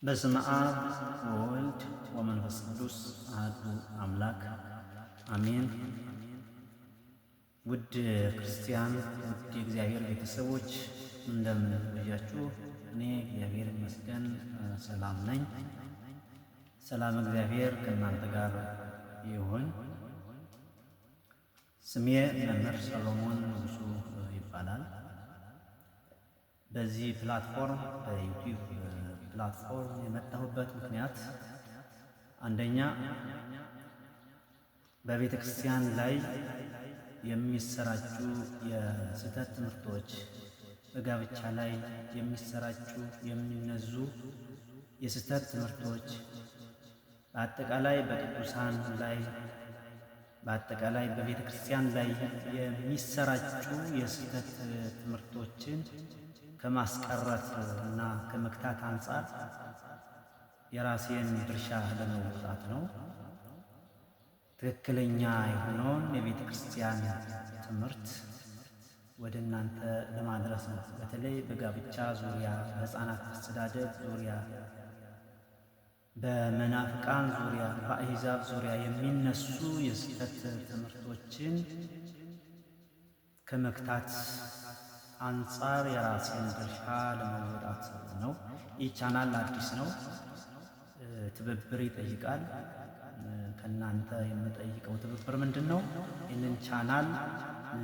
በስመ አብ ወወልድ ወመንፈስ ቅዱስ አሐዱ አምላክ አሜን። ውድ ክርስቲያን፣ ውድ የእግዚአብሔር ቤተሰቦች እንደምን ቆያችሁ? እኔ እግዚአብሔር ይመስገን ሰላም ነኝ። ሰላም እግዚአብሔር ከእናንተ ጋር ይሁን። ስሜ መምህር ሰሎሞን ንጉሱ ይባላል። በዚህ ፕላትፎርም በዩቲዩብ ፕላትፎርም የመጣሁበት ምክንያት አንደኛ በቤተ ክርስቲያን ላይ የሚሰራጩ የስህተት ትምህርቶች፣ በጋብቻ ላይ የሚሰራጩ የሚነዙ የስህተት ትምህርቶች፣ በአጠቃላይ በቅዱሳን ላይ በአጠቃላይ በቤተ ክርስቲያን ላይ የሚሰራጩ የስህተት ትምህርቶችን ከማስቀረት እና ከመክታት አንጻር የራሴን ድርሻ ለመውጣት ነው። ትክክለኛ የሆነውን የቤተ ክርስቲያን ትምህርት ወደ እናንተ ለማድረስ ነው። በተለይ በጋብቻ ዙሪያ፣ በሕፃናት አስተዳደግ ዙሪያ፣ በመናፍቃን ዙሪያ፣ በአሕዛብ ዙሪያ የሚነሱ የስህተት ትምህርቶችን ከመክታት አንጻር የራሴን ድርሻ ለመወጣት ነው። ይህ ቻናል አዲስ ነው፣ ትብብር ይጠይቃል። ከእናንተ የምጠይቀው ትብብር ምንድን ነው? ይህንን ቻናል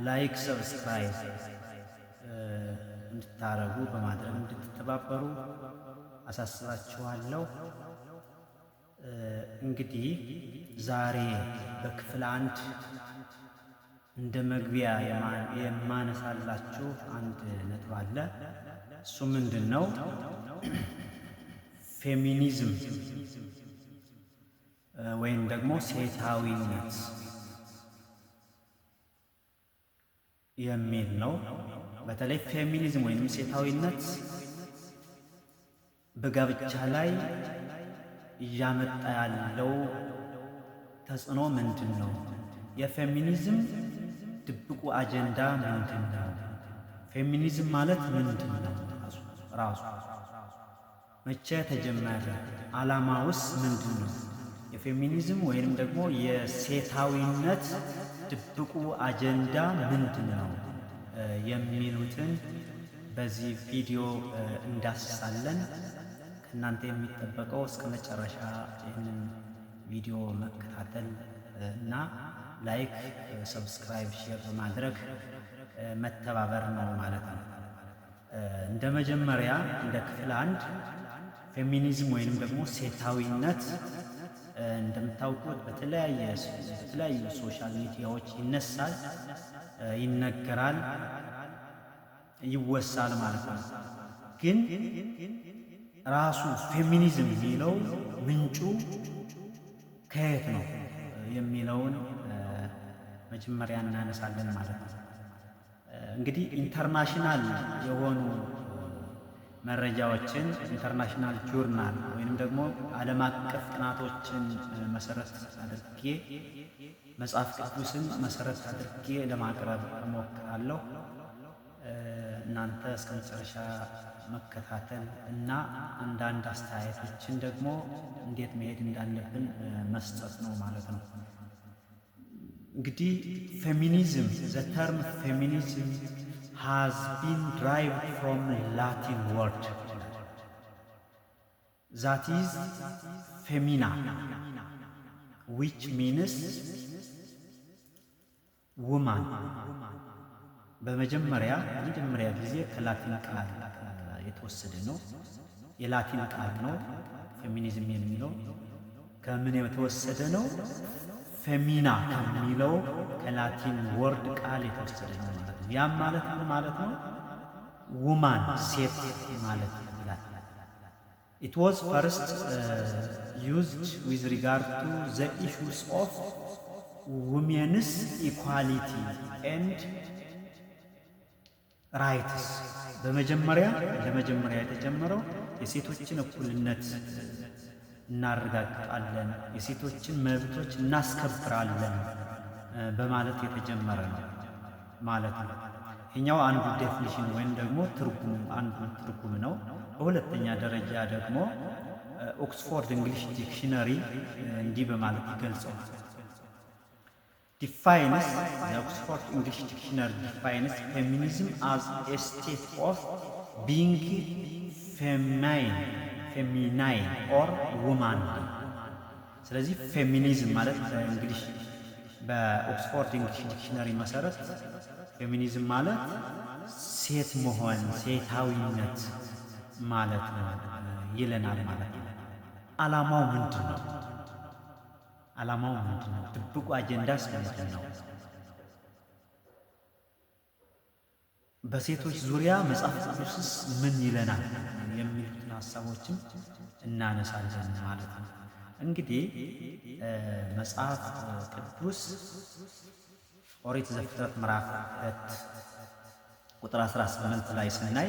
ላይክ፣ ሰብስክራይብ እንድታረጉ በማድረግ እንድትተባበሩ አሳስባችኋለሁ። እንግዲህ ዛሬ በክፍል አንድ እንደ መግቢያ የማነሳላችሁ አንድ ነጥብ አለ። እሱ ምንድን ነው? ፌሚኒዝም ወይም ደግሞ ሴታዊነት የሚል ነው። በተለይ ፌሚኒዝም ወይም ሴታዊነት በጋብቻ ላይ እያመጣ ያለው ተጽዕኖ ምንድን ነው? የፌሚኒዝም ድብቁ አጀንዳ ምንድን ነው? ፌሚኒዝም ማለት ምንድን ነው? ራሱ መቼ ተጀመረ? ዓላማውስ ምንድን ነው? የፌሚኒዝም ወይንም ደግሞ የሴታዊነት ድብቁ አጀንዳ ምንድን ነው የሚሉትን በዚህ ቪዲዮ እንዳስሳለን። ከእናንተ የሚጠበቀው እስከ መጨረሻ ይህንን ቪዲዮ መከታተል እና ላይክ፣ ሰብስክራይብ፣ ሼር በማድረግ መተባበር ነው ማለት ነው። እንደ መጀመሪያ እንደ ክፍል አንድ ፌሚኒዝም ወይንም ደግሞ ሴታዊነት እንደምታውቁት በተለያዩ ሶሻል ሚዲያዎች ይነሳል፣ ይነገራል፣ ይወሳል ማለት ነው። ግን ራሱ ፌሚኒዝም የሚለው ምንጩ ከየት ነው የሚለውን መጀመሪያ እናነሳለን ማለት ነው። እንግዲህ ኢንተርናሽናል የሆኑ መረጃዎችን ኢንተርናሽናል ጆርናል ወይንም ደግሞ ዓለም አቀፍ ጥናቶችን መሰረት አድርጌ መጽሐፍ ቅዱስን መሰረት አድርጌ ለማቅረብ እሞክራለሁ። እናንተ እስከ መጨረሻ መከታተል እና አንዳንድ አስተያየቶችን ደግሞ እንዴት መሄድ እንዳለብን መስጠት ነው ማለት ነው። እንግዲህ ፌሚኒዝም ዘ ተርም ፌሚኒዝም has been derived from Latin word that is femina, which means woman። በመጀመሪያ ጊዜ ከላቲን ቃል የተወሰደ ነው። የላቲን ቃል ነው። ፌሚኒዝም የሚለው ከምን የተወሰደ ነው? ፌሚና ከሚለው ከላቲን ወርድ ቃል የተወሰደ ነው ማለት ነው። ያም ማለት ምን ማለት ነው? ውማን ሴት ማለት ይላል። It was first used with regard to the issues of women's equality and rights። በመጀመሪያ የተጀመረው የሴቶችን እኩልነት እናረጋግጣለን፣ የሴቶችን መብቶች እናስከብራለን በማለት የተጀመረ ነው ማለት ነው። ይህኛው አንዱ ዴፊኒሽን ወይም ደግሞ ትርጉም ነው። በሁለተኛ ደረጃ ደግሞ ኦክስፎርድ እንግሊሽ ዲክሽነሪ እንዲህ በማለት ይገልጸዋል። defines the Oxford English Dictionary defines feminism as a state of being feminine or womanly። ስለዚህ ፌሚኒዝም ማለት በእንግሊሽ በኦክስፎርድ እንግሊሽ ዲክሽነሪ መሰረት ፌሚኒዝም ማለት ሴት መሆን ሴታዊነት ማለት ነው ይለናል ማለት ነው። ዓላማው ምንድን ነው? ዓላማው ምንድን ነው? ድብቁ አጀንዳስ ምንድን ነው? በሴቶች ዙሪያ መጽሐፍ ቅዱስስ ምን ይለናል? የሚሉትን ሀሳቦችን እናነሳለን ማለት ነው። እንግዲህ መጽሐፍ ቅዱስ ኦሪት ዘፍጥረት ምዕራፍ 2 ቁጥር 18 ላይ ስናይ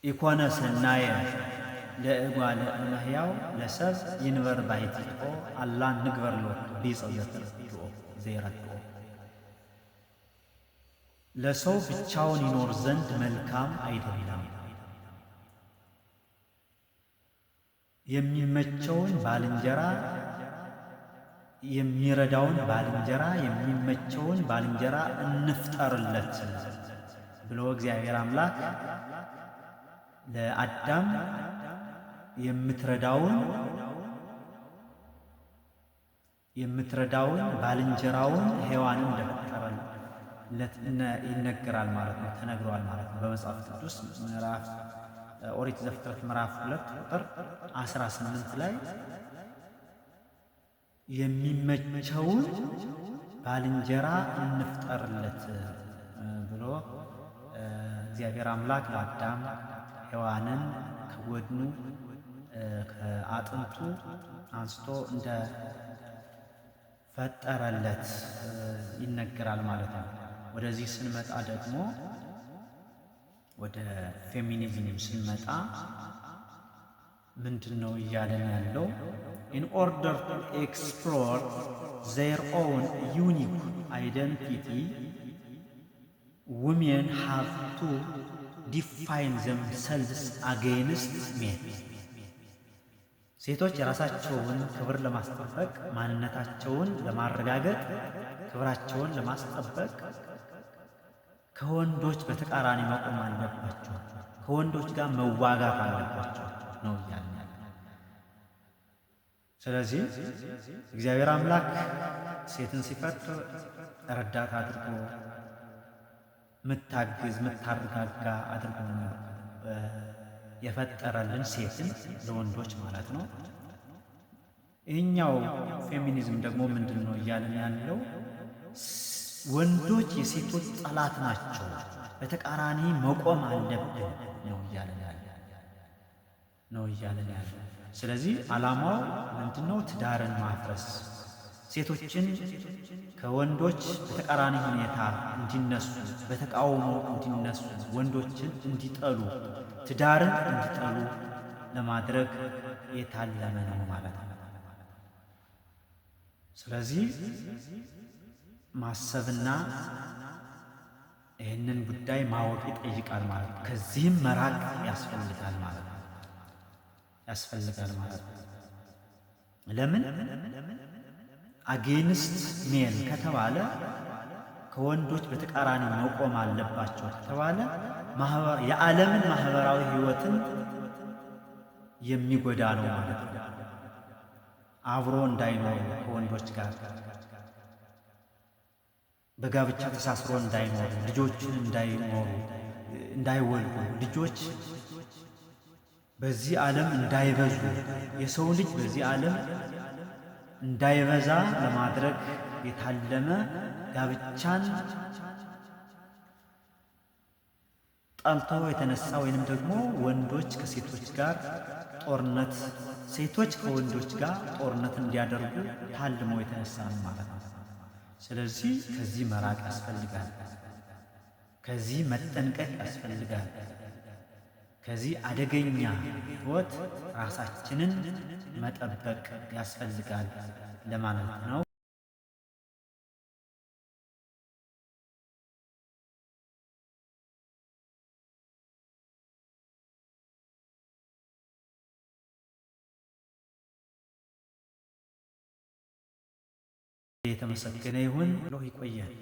ኢኮነ ሰናየ ለእጓለ እመሕያው ለሰብ ይንበር ባሕቲቶ አላ ንግበር ሎቱ ቢጸው ዘተረድኦ ዘይረድኦ። ለሰው ብቻውን ይኖር ዘንድ መልካም አይደለም፣ የሚመቸውን ባልንጀራ የሚረዳውን ባልንጀራ የሚመቸውን ባልንጀራ እንፍጠርለት ብሎ እግዚአብሔር አምላክ ለአዳም የምትረዳውን ባልንጀራውን ሔዋንን እንደፈጠረለት ይነገራል ማለት ነው፣ ተነግሯል ማለት ነው። በመጽሐፍ ቅዱስ ምዕራፍ ኦሪት ዘፍጥረት ምዕራፍ 2 ቁጥር 18 ላይ የሚመቸውን ባልንጀራ እንፍጠርለት ብሎ እግዚአብሔር አምላክ ለአዳም ሔዋንን ከጎድኑ ከአጥንቱ አንስቶ እንደ ፈጠረለት ይነገራል ማለት ነው። ወደዚህ ስንመጣ ደግሞ ወደ ፌሚኒዝም ስንመጣ ምንድነው እያለን ያለው? in order to explore their own unique identity women have to define themselves against men። ሴቶች የራሳቸውን ክብር ለማስጠበቅ ማንነታቸውን ለማረጋገጥ ክብራቸውን ለማስጠበቅ ከወንዶች በተቃራኒ መቆም አለባቸው፣ ከወንዶች ጋር መዋጋት አለባቸው ነው እያልን ያለ። ስለዚህ እግዚአብሔር አምላክ ሴትን ሲፈጥር ረዳት አድርጎ ምታግዝ ምታረጋጋ አድርጎ ነው የፈጠረልን ሴትን ለወንዶች ማለት ነው። ይህኛው ፌሚኒዝም ደግሞ ምንድን ነው እያልን ያለው? ወንዶች የሴቶች ጠላት ናቸው፣ በተቃራኒ መቆም አለብን ነው እያልን ያለ። ስለዚህ ዓላማው ምንድነው? ትዳርን ማፍረስ፣ ሴቶችን ከወንዶች በተቃራኒ ሁኔታ እንዲነሱ፣ በተቃውሞ እንዲነሱ፣ ወንዶችን እንዲጠሉ፣ ትዳርን እንዲጠሉ ለማድረግ የታለመ ነው ማለት ነው። ስለዚህ ማሰብና ይህንን ጉዳይ ማወቅ ይጠይቃል ማለት ነው። ከዚህም መራቅ ያስፈልጋል ማለት ነው። ለምን አጌንስት ሜል ከተባለ ከወንዶች በተቃራኒ መቆም አለባቸው ከተባለ የዓለምን ማህበራዊ ህይወትን የሚጎዳ ነው ማለት ነው። አብሮ እንዳይኖሩ ከወንዶች ጋር በጋብቻ ተሳስሮ እንዳይኖሩ፣ ልጆችን እንዳይወልዱ፣ ልጆች በዚህ ዓለም እንዳይበዙ፣ የሰው ልጅ በዚህ ዓለም እንዳይበዛ ለማድረግ የታለመ ጋብቻን ጠልቶ የተነሳ ወይንም ደግሞ ወንዶች ከሴቶች ጋር ጦርነት፣ ሴቶች ከወንዶች ጋር ጦርነት እንዲያደርጉ ታልሞ የተነሳ ነው ማለት ነው። ስለዚህ ከዚህ መራቅ ያስፈልጋል። ከዚህ መጠንቀቅ ያስፈልጋል። ከዚህ አደገኛ ሕይወት ራሳችንን መጠበቅ ያስፈልጋል ለማለት ነው። የተመሰገነ ይሁን ብሎ ይቆያል።